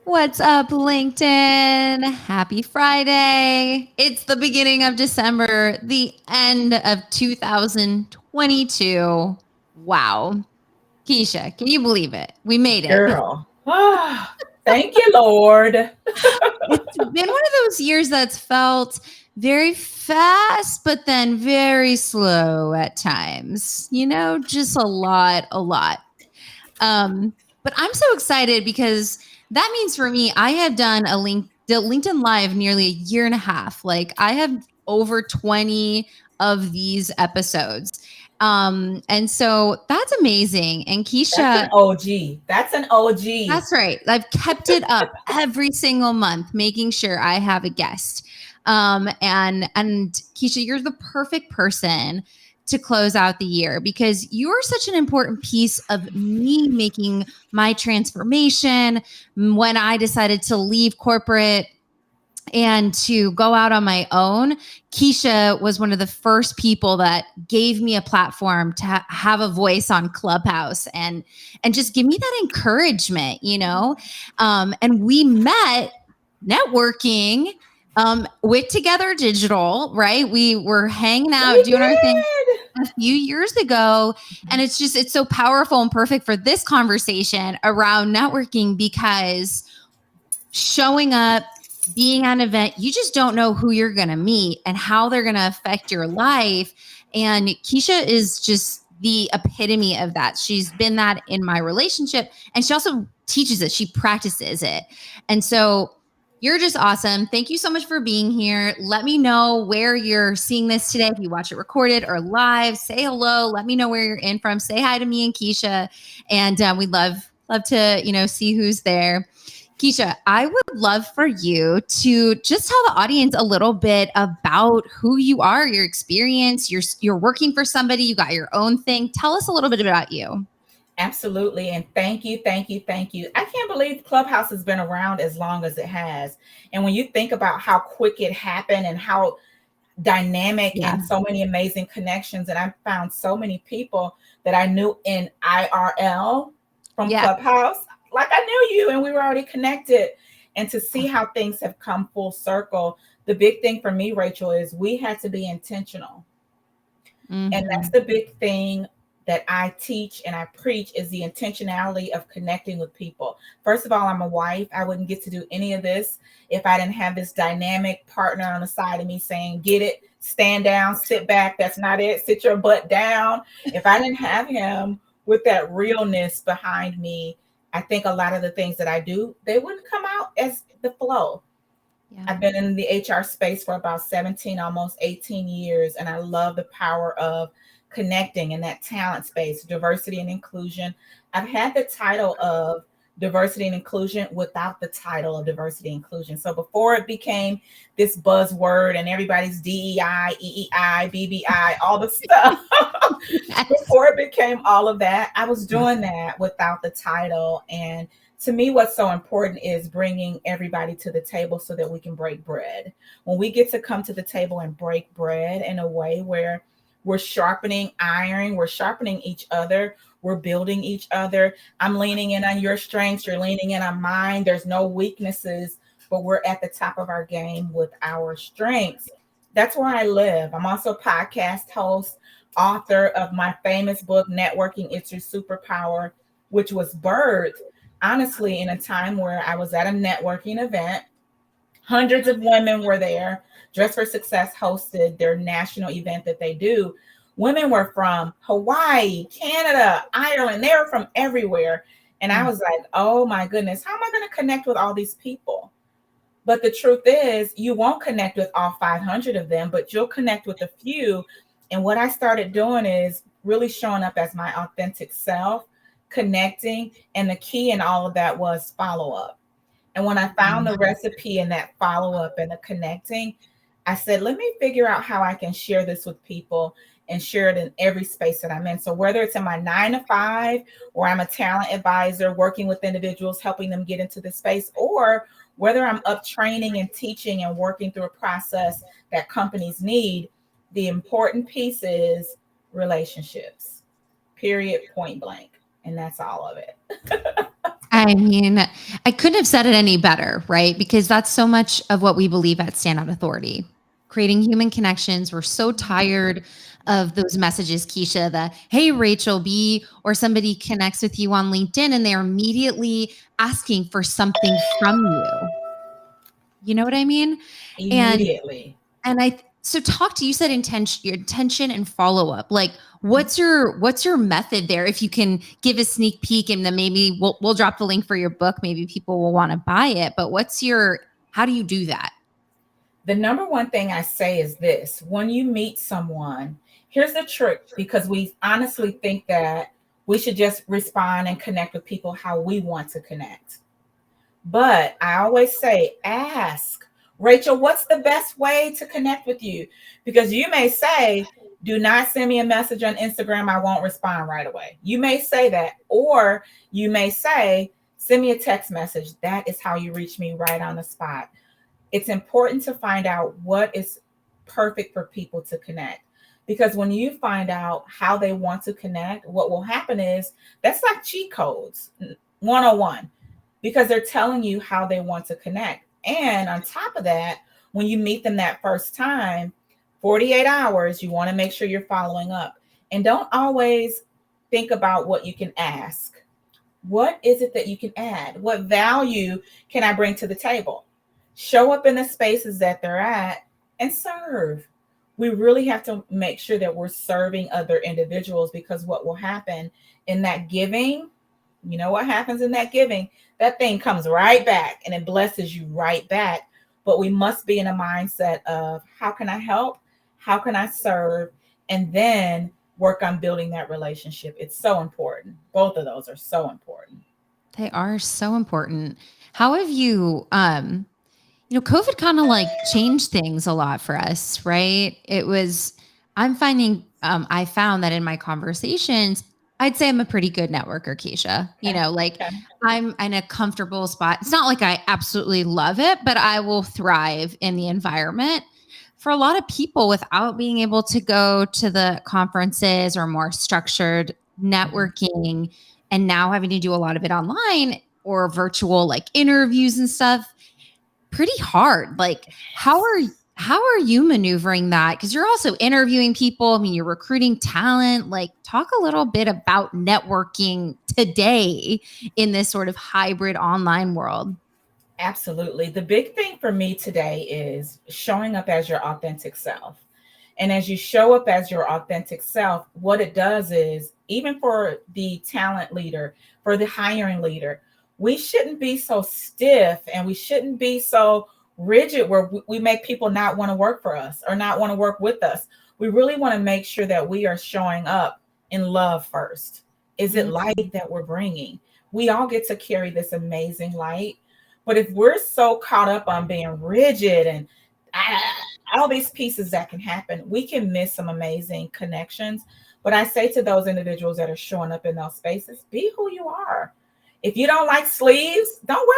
What's up, LinkedIn? Happy Friday. It's the beginning of December, the end of 2022. Wow. Kesha, can you believe it? We made it. Girl. Thank you, Lord. It's been one of those years that's felt very fast, but then very slow at times. Just a lot, a lot. But I'm so excited because that means for me, I have done the LinkedIn Live nearly a year and a half. Like I have over 20 of these episodes. And so that's amazing. And That's Kesha, an OG. That's an OG. that's right. I've kept it up every single month, making sure I have a guest. And Kesha, you're the perfect person to close out the year because you're such an important piece of me making my transformation when I decided to leave corporate and to go out on my own. Kesha was one of the first people that gave me a platform to have a voice on Clubhouse and just give me that encouragement. And we met networking with Together Digital, right? We were hanging out We doing our thing did. a few years ago, and it's so powerful and perfect for this conversation around networking because showing up, being at an event, you just don't know who you're going to meet and how they're going to affect your life. And Kesha is just the epitome of that. She's been that in my relationship, and she also teaches it, she practices it. And so you're just awesome. Thank you so much for being here. Let me know where you're seeing this today. If you watch it recorded or live, say hello. Let me know where you're in from. Say hi to me and Kesha, and we'd love to see who's there. Kesha, I would love for you to just tell the audience a little bit about who you are, your experience. You're working for somebody, you got your own thing. Tell us a little bit about you. Absolutely. And thank you, thank you, thank you. I can't believe Clubhouse has been around as long as it has. And when you think about how quick it happened and how dynamic Yeah. and so many amazing connections, and I found so many people that I knew in IRL from Yeah. Clubhouse, like I knew you and we were already connected. And to see how things have come full circle, the big thing for me, Rachel, is we had to be intentional. And that's Mm-hmm. the big thing that I teach and I preach is the intentionality of connecting with people. First of all, I'm a wife. I wouldn't get to do any of this if I didn't have this dynamic partner on the side of me saying, get it, stand down, sit back. That's not it. Sit your butt down. If I didn't have him with that realness behind me, I think a lot of the things that I do, they wouldn't come out as the flow. Yeah. I've been in the HR space for about 17, almost 18 years, and I love the power of connecting in that talent space, diversity and inclusion. I've had the title of diversity and inclusion without the title of diversity and inclusion. So before it became this buzzword and everybody's DEI, EEI, BBI, all the stuff, Yes. before it became all of that, I was doing that without the title. And to me, what's so important is bringing everybody to the table so that we can break bread. When we get to come to the table and break bread in a way where we're sharpening iron, we're sharpening each other, we're building each other. I'm leaning in on your strengths, you're leaning in on mine. There's no weaknesses, but we're at the top of our game with our strengths. That's where I live. I'm also a podcast host, author of my famous book, Networking It's Your Superpower, which was birthed honestly in a time where I was at a networking event. Hundreds of women were there. Dress for Success hosted their national event that they do. Women were from Hawaii, Canada, Ireland. They were from everywhere. And I was like, oh my goodness, how am I going to connect with all these people? But the truth is, you won't connect with all 500 of them, but you'll connect with a few. And what I started doing is really showing up as my authentic self, connecting. And the key in all of that was follow up. And when I found the recipe and that follow up and the connecting, I said, let me figure out how I can share this with people and share it in every space that I'm in. So whether it's in my 9 to 5, or I'm a talent advisor working with individuals, helping them get into the space, or whether I'm up training and teaching and working through a process that companies need, the important piece is relationships, period, point blank. And that's all of it. I mean, I couldn't have said it any better, right? Because that's so much of what we believe at Standout Authority. Creating human connections. We're so tired of those messages, Kesha, the hey, Rachel B, or somebody connects with you on LinkedIn and they're immediately asking for something from you. You know what I mean? And Immediately. so talk to, you said intention, your intention and follow up. Like what's your method there? If you can give a sneak peek, and then maybe we'll drop the link for your book. Maybe people will want to buy it. But how do you do that? The number one thing I say is this: when you meet someone, here's the trick, because we honestly think that we should just respond and connect with people how we want to connect. But I always say, ask, Rachel, what's the best way to connect with you? Because you may say, do not send me a message on Instagram. I won't respond right away. You may say that. Or you may say, send me a text message. That is how you reach me, right on the spot. It's important to find out what is perfect for people to connect. Because when you find out how they want to connect, what will happen is that's like cheat codes 101, because they're telling you how they want to connect. And on top of that, when you meet them that first time, 48 hours, you want to make sure you're following up. And don't always think about what you can ask. What is it that you can add? What value can I bring to the table? Show up in the spaces that they're at and serve. We really have to make sure that we're serving other individuals, because what will happen in that giving, you know what happens in that giving? That thing comes right back and it blesses you right back. But we must be in a mindset of how can I help? How can I serve? And then work on building that relationship. It's so important. Both of those are so important. They are so important. How have COVID kind of like changed things a lot for us, right? I'm finding, I found that in my conversations, I'd say I'm a pretty good networker, Keisha. Okay. Like Okay. I'm in a comfortable spot. It's not like I absolutely love it, but I will thrive in the environment. For a lot of people, without being able to go to the conferences or more structured Mhm. networking, and now having to do a lot of it online or virtual like interviews and stuff, pretty hard. Like how are you maneuvering that? Because you're also interviewing people. I mean, you're recruiting talent. Like, talk a little bit about networking today in this sort of hybrid online world. Absolutely. The big thing for me today is showing up as your authentic self. And as you show up as your authentic self, what it does is, even for the talent leader, for the hiring leader, we shouldn't be so stiff and we shouldn't be so rigid where we make people not want to work for us or not want to work with us. We really want to make sure that we are showing up in love first. Is it Mhm. light that we're bringing? We all get to carry this amazing light. But if we're so caught up on being rigid and all these pieces that can happen, we can miss some amazing connections. But I say to those individuals that are showing up in those spaces, be who you are. If you don't like sleeves, don't wear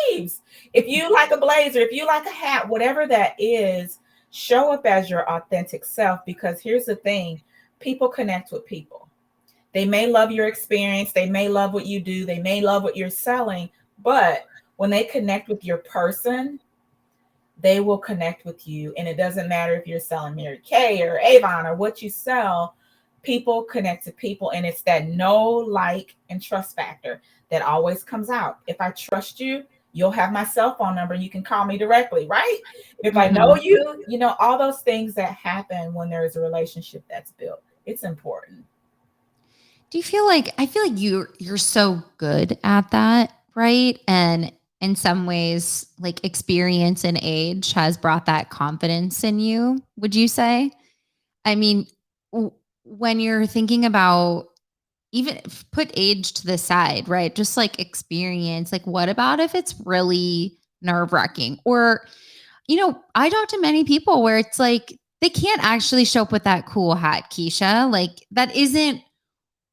sleeves. If you like a blazer, if you like a hat, whatever that is, show up as your authentic self. Because here's the thing: people connect with people. They may love your experience, they may love what you do, they may love what you're selling, but when they connect with your person, they will connect with you. And it doesn't matter if you're selling Mary Kay or Avon or what you sell, people connect to people. And it's that know, like, and trust factor that always comes out. If I trust you, you'll have my cell phone number. You can call me directly, right? If I know Mhm. you, all those things that happen when there is a relationship that's built. It's important. Do you feel like I feel like you're so good at that, right? And in some ways, like experience and age has brought that confidence in you, would you say? I mean, when you're thinking about, even put age to the side, right? Just like experience, like what about if it's really nerve-wracking? Or, I talk to many people where it's like they can't actually show up with that cool hat, Keisha. Like that isn't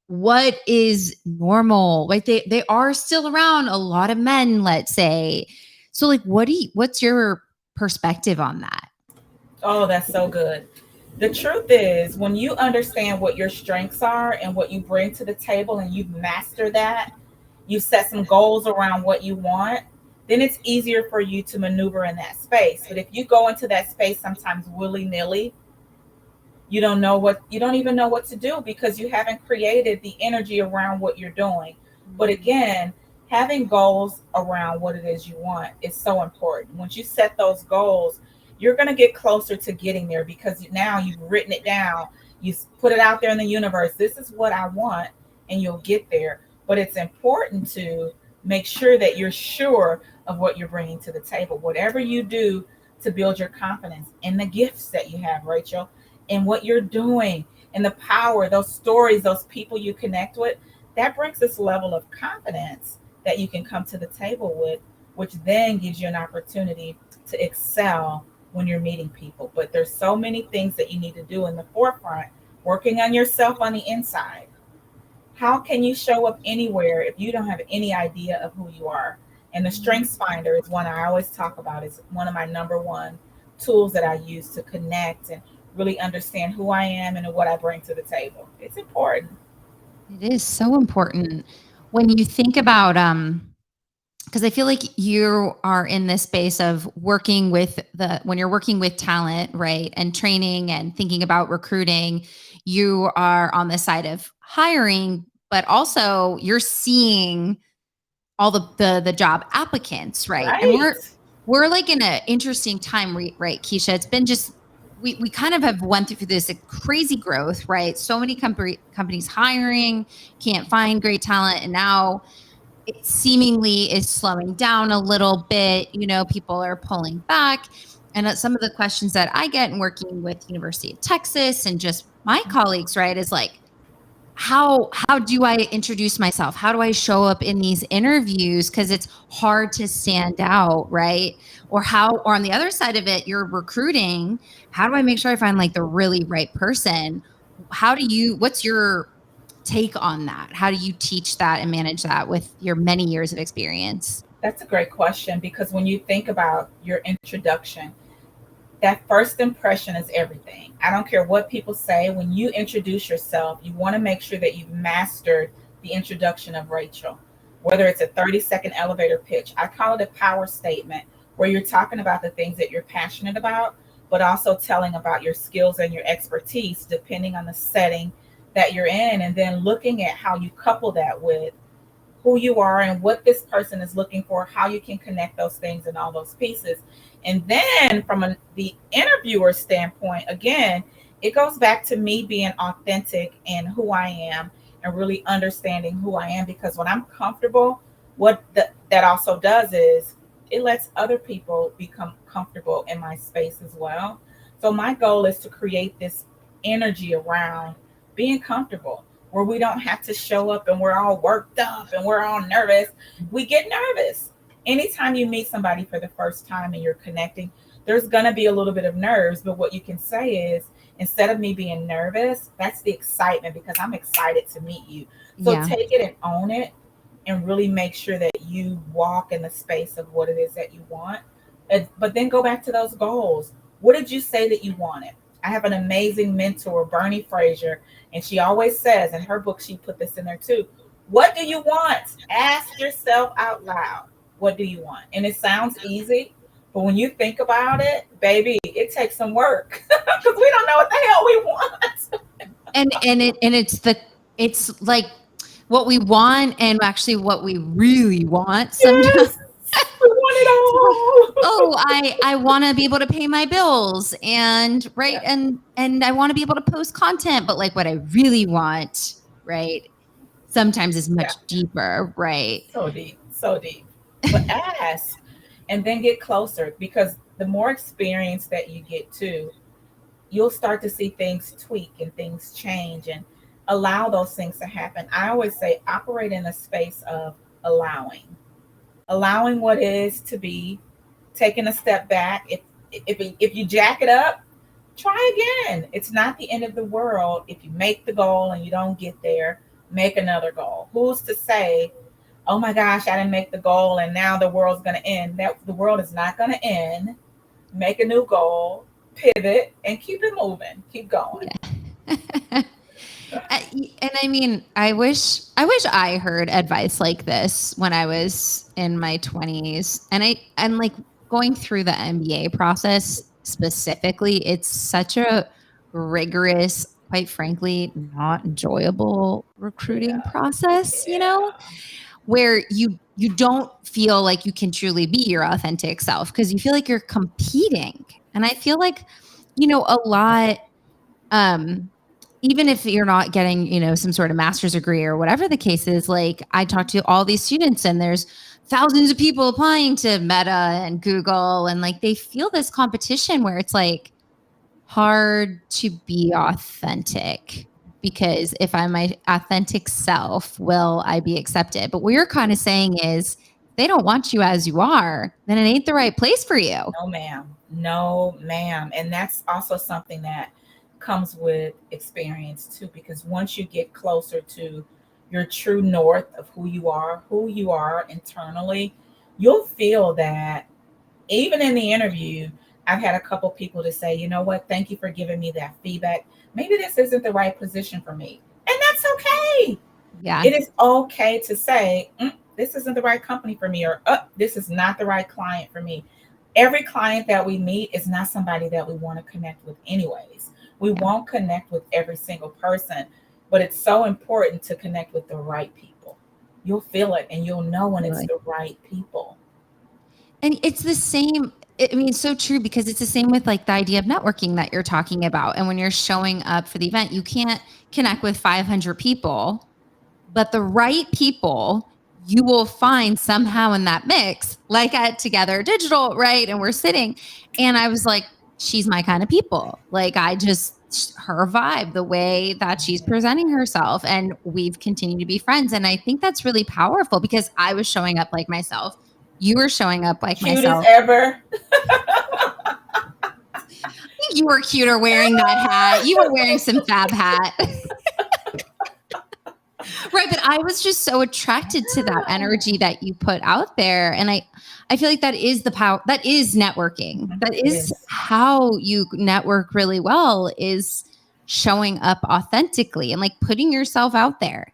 what is normal. Like they are still around a lot of men, let's say. So like what's your perspective on that? Oh, that's so good. The truth is, when you understand what your strengths are and what you bring to the table and you master that, you set some goals around what you want, then it's easier for you to maneuver in that space. But if you go into that space sometimes willy-nilly, you don't even know what to do because you haven't created the energy around what you're doing. But again, having goals around what it is you want is so important. Once you set those goals, you're going to get closer to getting there because now you've written it down, you put it out there in the universe, this is what I want, and you'll get there. But it's important to make sure that you're sure of what you're bringing to the table, whatever you do to build your confidence in the gifts that you have, Rachel, and what you're doing and the power, those stories, those people you connect with, that brings this level of confidence that you can come to the table with, which then gives you an opportunity to excel when you're meeting people. But there's so many things that you need to do in the forefront, working on yourself on the inside. How can you show up anywhere if you don't have any idea of who you are? And the Strengths Finder is one I always talk about. It's one of my number one tools that I use to connect and really understand who I am and what I bring to the table. It's important. It is so important when you think about because I feel like you are in this space of working with when you're working with talent, right? And training and thinking about recruiting, you are on the side of hiring, but also you're seeing all the job applicants, right? And Right. we're like in an interesting time, right, Kesha? It's been just we kind of have went through this crazy growth, right? So many companies hiring, can't find great talent, and now it seemingly is slowing down a little bit. You know, people are pulling back. And some of the questions that I get in working with University of Texas and just my colleagues, right, is like, how do I introduce myself? How do I show up in these interviews? Because it's hard to stand out, right? Or on the other side of it, you're recruiting. How do I make sure I find like the really right person? What's your take on that? How do you teach that and manage that with your many years of experience? That's a great question because when you think about your introduction, that first impression is everything. I don't care what people say. When you introduce yourself, you want to make sure that you've mastered the introduction of Rachel, whether it's a 30-second elevator pitch. I call it a power statement where you're talking about the things that you're passionate about, but also telling about your skills and your expertise depending on the setting that you're in, and then looking at how you couple that with who you are and what this person is looking for, how you can connect those things and all those pieces. And then from the interviewer standpoint, again, it goes back to me being authentic and who I am and really understanding who I am. Because when I'm comfortable, that also does is it lets other people become comfortable in my space as well. So my goal is to create this energy around being comfortable where we don't have to show up and we're all worked up and we're all nervous. We get nervous. Anytime you meet somebody for the first time and you're connecting, there's going to be a little bit of nerves. But what you can say is, instead of me being nervous, that's the excitement because I'm excited to meet you. So Yeah. take it and own it and really make sure that you walk in the space of what it is that you want. But then go back to those goals. What did you say that you wanted? I have an amazing mentor, Bernie Fraser, and she always says in her book, she put this in there too. What do you want? Ask yourself out loud. What do you want? And it sounds easy, but when you think about it, baby, it takes some work because we don't know what the hell we want. It's like what we want and actually what we really want sometimes. Yes, we want it all. Oh, I want to be able to pay my bills and right Yeah, and I want to be able to post content, but like what I really want, right, sometimes is yeah, much deeper, right? so deep, so deep. But ask and then get closer because the more experience that you get too, you'll start to see things tweak and things change and allow those things to happen. I always say operate in a space of allowing what is to be, taking a step back. If you jack it up, try again. It's not the end of the world. If you make the goal and you don't get there, make another goal. Who's to say, oh my gosh, I didn't make the goal and now the world's going to end? That the world is not going to end. Make a new goal, pivot, and keep it moving. Keep going. Yeah. And I mean, I wish I heard advice like this when I was in my 20s. And like going through the MBA process specifically, it's such a rigorous, quite frankly, not enjoyable recruiting Yeah. process, Yeah. where you don't feel like you can truly be your authentic self because you feel like you're competing. And I feel like, a lot, um even if you're not getting, some sort of master's degree or whatever the case is, like I talk to all these students and there's thousands of people applying to Meta and Google, and like they feel this competition where it's like hard to be authentic, because if I'm my authentic self, will I be accepted? But what you're kind of saying is they don't want you as you are, then it ain't the right place for you. No, ma'am. No, ma'am. And that's also something that comes with experience too, because once you get closer to your true north of who you are internally, you'll feel that even in the interview, I've had a couple people to say, you know what, thank you for giving me that feedback. Maybe this isn't the right position for me. And that's okay. Yeah. It is okay to say, this isn't the right company for me, or this is not the right client for me. Every client that we meet is not somebody that we want to connect with, anyways. We Yeah. won't connect with every single person, but it's so important to connect with the right people. You'll feel it and you'll know when it's Really. the right people. And it's the same. I mean, it's so true, because it's the same with like the idea of networking that you're talking about. And when you're showing up for the event, you can't connect with 500 people, but the right people you will find somehow in that mix, like at Together Digital, right? And we're sitting, and I was like, she's my kind of people. Like, her vibe, the way that she's Yeah. presenting herself, and we've continued to be friends. And I think that's really powerful because I was showing up like myself. You were showing up like Cute as myself. ever. You were cuter wearing that hat. You were wearing some fab hat. Right, but I was just so attracted to that energy that you put out there, and I feel like that is the power, that is networking. That It is is. how you network really well, is showing up authentically and like putting yourself out there.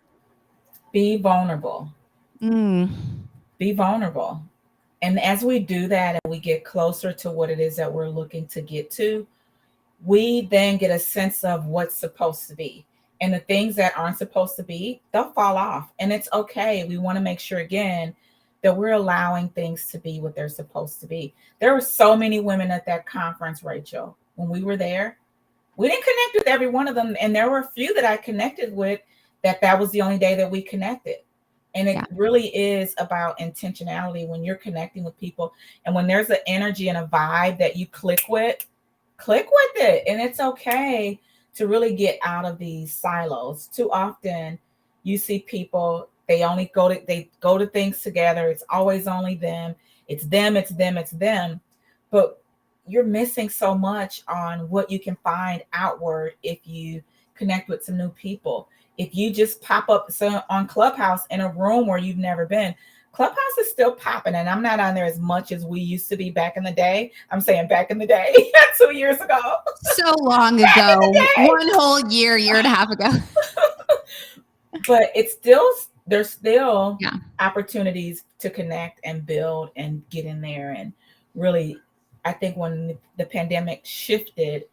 Be vulnerable. Mm. Be vulnerable. And as we do that and we get closer to what it is that we're looking to get to, we then get a sense of what's supposed to be. And the things that aren't supposed to be, they'll fall off. And it's okay. We want to make sure, again, that we're allowing things to be what they're supposed to be. There were so many women at that conference, Rachel, when we were there. We didn't connect with every one of them. And there were a few that I connected with that was the only day that we connected. And it Yeah. really is about intentionality when you're connecting with people. And when there's an energy and a vibe that you click with it. And it's okay to really get out of these silos. Too often you see people, they go to things together. It's always only them. It's them, it's them, it's them. But you're missing so much on what you can find outward if you connect with some new people. If you just pop up on Clubhouse in a room where you've never been, Clubhouse is still popping, and I'm not on there as much as we used to be back in the day. I'm saying back in the day, 2 years ago. So long Back in ago, the day. one whole year and a half ago. But it's still, there's still Yeah. opportunities to connect and build and get in there. And really, I think when the pandemic shifted,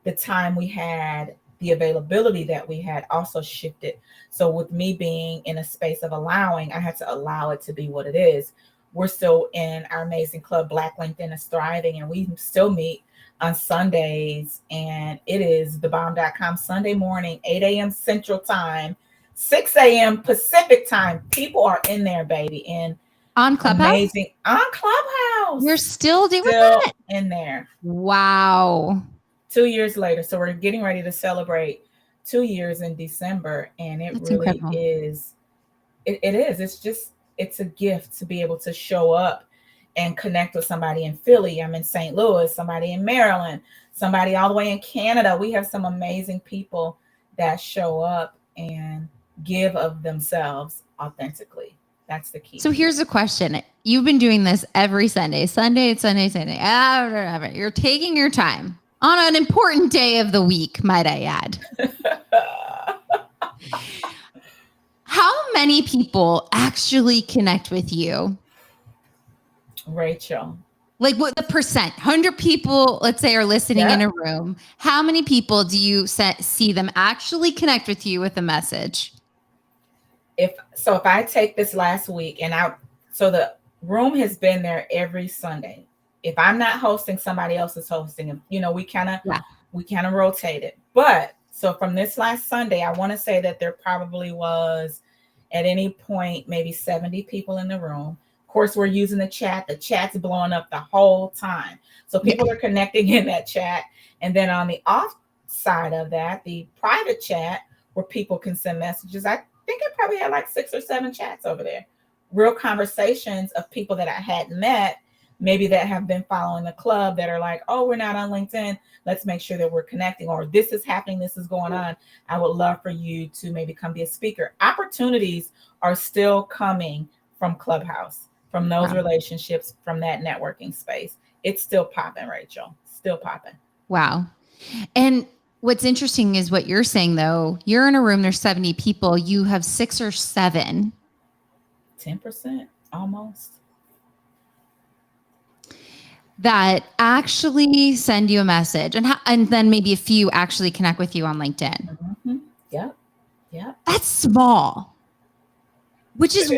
the time we had, the availability that we had also shifted. So with me being in a space of allowing, I had to allow it to be what it is. We're still in our amazing club, Black LinkedIn is Thriving, and we still meet on Sundays. And it is thebomb.com Sunday morning, 8 a.m. Central Time, 6 a.m. Pacific Time. People are in there, baby. And On Clubhouse? amazing on Clubhouse. You're still doing Still that? in there. Wow. 2 years later. So we're getting ready to celebrate 2 years in December. And it That's really incredible. is. It is. It's a gift to be able to show up and connect with somebody in Philly. I'm in St. Louis, somebody in Maryland, somebody all the way in Canada. We have some amazing people that show up and give of themselves authentically. That's the key. So here's a question. You've been doing this every Sunday. You're taking your time on an important day of the week, might I add. How many people actually connect with you? Rachel. Like what the percent? 100 people, let's say, are listening in Yep. a room. How many people do you see them actually connect with you with a message? If I take this last week and so the room has been there every Sunday. If I'm not hosting, somebody else is hosting, and we kind of Yeah. rotate it. But so from this last Sunday, I want to say that there probably was at any point maybe 70 people in the room. Of course, we're using the chat. The chat's blowing up the whole time. So people are connecting in that chat. And then on the off side of that, the private chat where people can send messages, I think I probably had like 6 or 7 chats over there. Real conversations of people that I hadn't met, maybe that have been following the club that are like, oh, we're not on LinkedIn. Let's make sure that we're connecting, or this is happening, this is going on. I would love for you to maybe come be a speaker. Opportunities are still coming from Clubhouse, from those Wow. relationships, from that networking space. It's still popping, Rachel. Still popping. Wow. And what's interesting is what you're saying, though. You're in a room, there's 70 people, you have 6 or 7. 10% almost. That actually send you a message, and then maybe a few actually connect with you on LinkedIn. Mm-hmm. Yep. Yep. That's small. Which is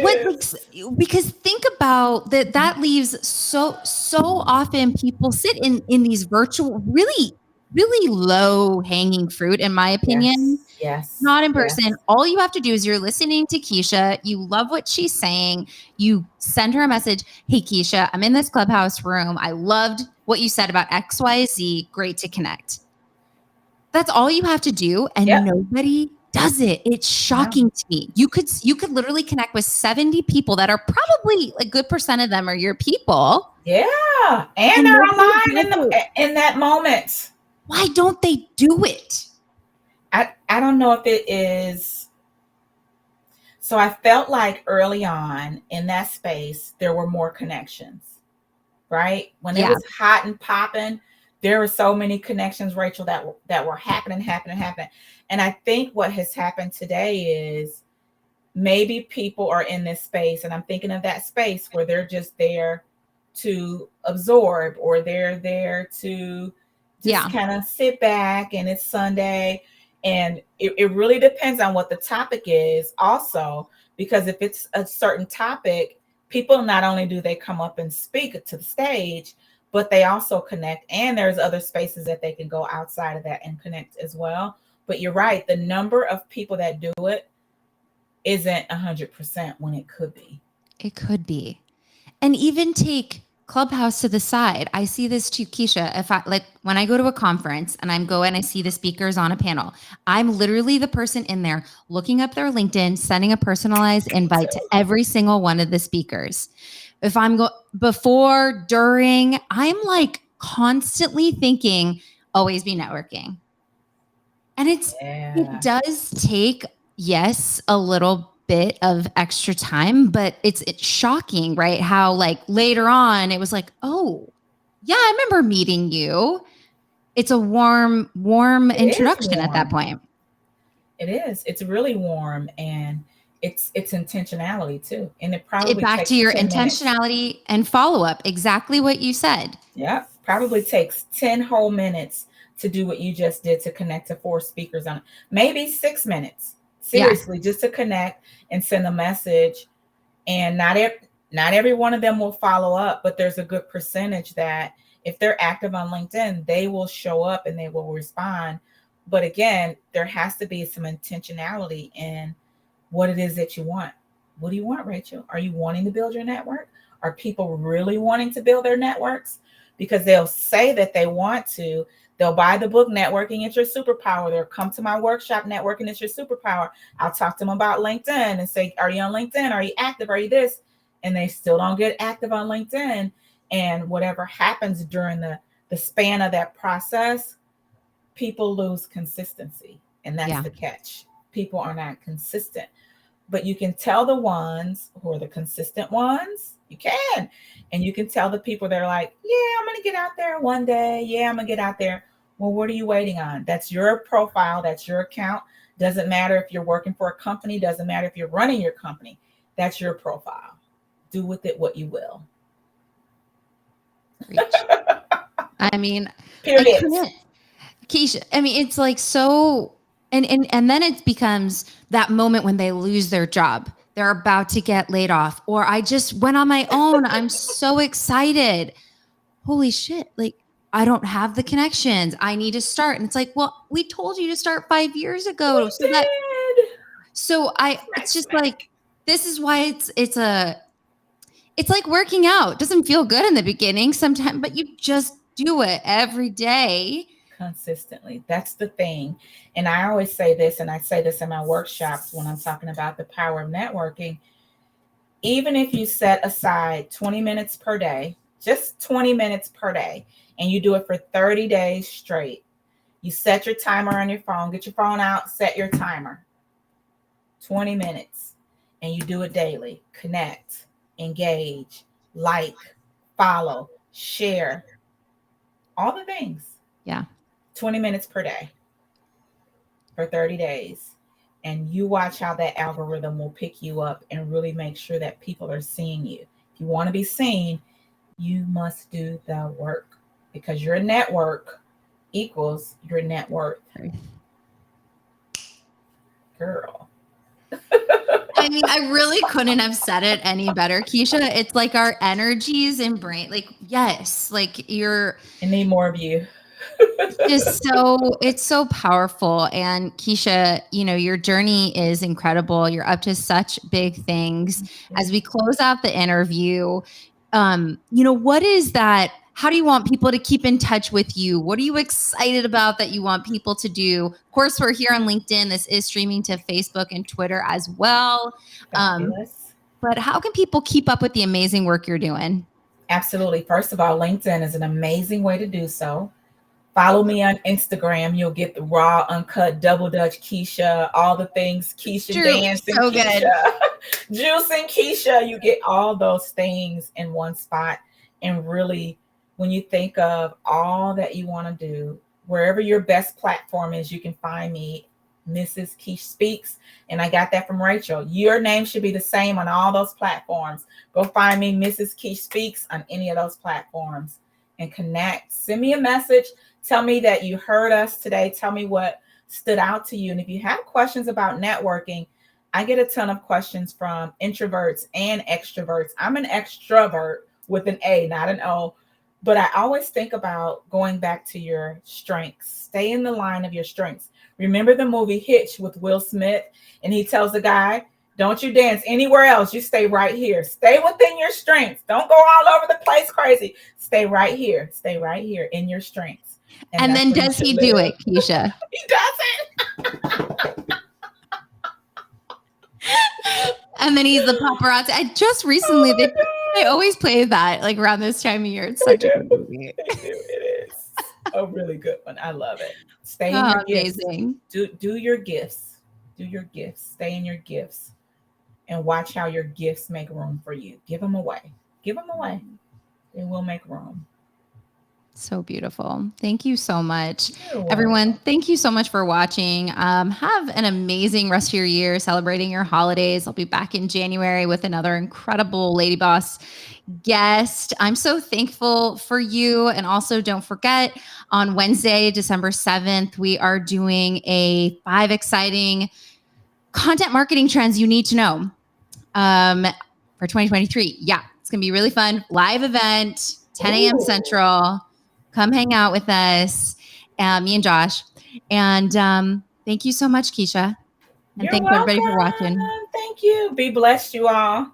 because think about that. That leaves so often people sit in these virtual, really low hanging fruit, in my opinion. Yes. Yes. Not in Yes. person. All you have to do is you're listening to Kesha. You love what she's saying. You send her a message. Hey, Kesha, I'm in this Clubhouse room. I loved what you said about XYZ. Great to connect. That's all you have to do. And Yep. nobody does it. It's No. shocking to me. You could literally connect with 70 people that are probably a good percent of them are your people. Yeah. And And they're nobody aligned does it. in that moment. Why don't they do it? I don't know if it is. So I felt like early on in that space, there were more connections, right? When it Yeah. was hot and popping, there were so many connections, Rachel, that were happening. And I think what has happened today is maybe people are in this space, and I'm thinking of that space where they're just there to absorb, or they're there to just kind of sit back, and it's Sunday. And it really depends on what the topic is also, because if it's a certain topic, people not only do they come up and speak to the stage, but they also connect, and there's other spaces that they can go outside of that and connect as well. But you're right, the number of people that do it isn't 100% when it could be. It could be. And even take Clubhouse to the side. I see this too, Kesha. If I when I go to a conference and I see the speakers on a panel, I'm literally the person in there looking up their LinkedIn, sending a personalized invite to every single one of the speakers. If I'm before, during, I'm like constantly thinking, always be networking. And it does take, yes, a little bit of extra time, but it's shocking, right? How like later on it was like, oh, yeah, I remember meeting you. It's a warm introduction at that point. It is. It's really warm, and it's intentionality too. And it probably Back takes to your 10 intentionality minutes. and follow up. Exactly what you said. Yeah, probably takes 10 whole minutes to do what you just did, to connect to 4 speakers on it. Maybe 6 minutes. Seriously, just to connect and send a message. And not every one of them will follow up, but there's a good percentage that if they're active on LinkedIn, they will show up and they will respond. But again, there has to be some intentionality in what it is that you want. What do you want, Rachel? Are you wanting to build your network? Are people really wanting to build their networks? Because they'll say that they want to. They'll buy the book, Networking It's Your Superpower. They'll come to my workshop, Networking It's Your Superpower. I'll talk to them about LinkedIn and say, are you on LinkedIn? Are you active? Are you this? And they still don't get active on LinkedIn. And whatever happens during the span of that process, people lose consistency. And that's the catch. People are not consistent. But you can tell the ones who are the consistent ones. You can. And you can tell the people that are like, yeah, I'm going to get out there one day. Yeah, I'm going to get out there. Well, what are you waiting on? That's your profile. That's your account. Doesn't matter if you're working for a company, doesn't matter if you're running your company. That's your profile. Do with it what you will. I mean, I Period. couldn't, Keisha. I mean, it's like so, and then it becomes that moment when they lose their job. They're about to get laid off, or I just went on my own. I'm so excited. Holy shit! Like I don't have the connections. I need to start, and it's like, well, we told you to start 5 years ago, We so that. did. So Smack, it's just smack. like this is why it's like working out. It doesn't feel good in the beginning sometimes, but you just do it every day. Consistently. That's the thing. And I always say this, and I say this in my workshops when I'm talking about the power of networking. Even if you set aside 20 minutes per day, just 20 minutes per day, and you do it for 30 days straight, you set your timer on your phone, get your phone out, set your timer 20 minutes, and you do it daily. Connect, engage, like, follow, share, all the things. Yeah. 20 minutes per day for 30 days. And you watch how that algorithm will pick you up and really make sure that people are seeing you. If you want to be seen, you must do the work because your network equals your net worth. Girl. I mean, I really couldn't have said it any better, Keisha. It's like our energies and brain, like, yes, like you're I need more of you. just so, it's so powerful. And Keisha, your journey is incredible. You're up to such big things. As we close out the interview, what is that? How do you want people to keep in touch with you? What are you excited about that you want people to do? Of course, we're here on LinkedIn. This is streaming to Facebook and Twitter as well. But how can people keep up with the amazing work you're doing? Absolutely. First of all, LinkedIn is an amazing way to do so. Follow me on Instagram. You'll get the raw, uncut, double Dutch Kesha, all the things Kesha True. dancing, So Kesha, juicing Kesha. You get all those things in one spot. And really, when you think of all that you want to do, wherever your best platform is, you can find me, Mrs. Kesha Speaks. And I got that from Rachel. Your name should be the same on all those platforms. Go find me, Mrs. Kesha Speaks, on any of those platforms and connect. Send me a message. Tell me that you heard us today. Tell me what stood out to you. And if you have questions about networking, I get a ton of questions from introverts and extroverts. I'm an extrovert with an A, not an O. But I always think about going back to your strengths. Stay in the line of your strengths. Remember the movie Hitch with Will Smith? And he tells the guy, don't you dance anywhere else. You stay right here. Stay within your strengths. Don't go all over the place crazy. Stay right here. Stay right here in your strengths. And then does he do it, Kesha? He doesn't. And then he's the paparazzi. I just recently, they always play that like around this time of year. It's such a good movie. It is a really good one. I love it. Stay in your amazing. Gifts. Do your gifts. Do your gifts. Stay in your gifts. And watch how your gifts make room for you. Give them away. Give them away. They will make room. So beautiful. Thank you so much. Everyone, thank you so much for watching. Have an amazing rest of your year, celebrating your holidays. I'll be back in January with another incredible Lady Boss guest. I'm so thankful for you. And also don't forget, on Wednesday, December 7th, we are doing a 5 exciting content marketing trends you need to know for 2023. Yeah, it's going to be really fun. Live event, 10 a.m. Central. Come hang out with us, me and Josh. And thank you so much, Keisha. And thanks everybody for watching. Thank you. Be blessed, you all.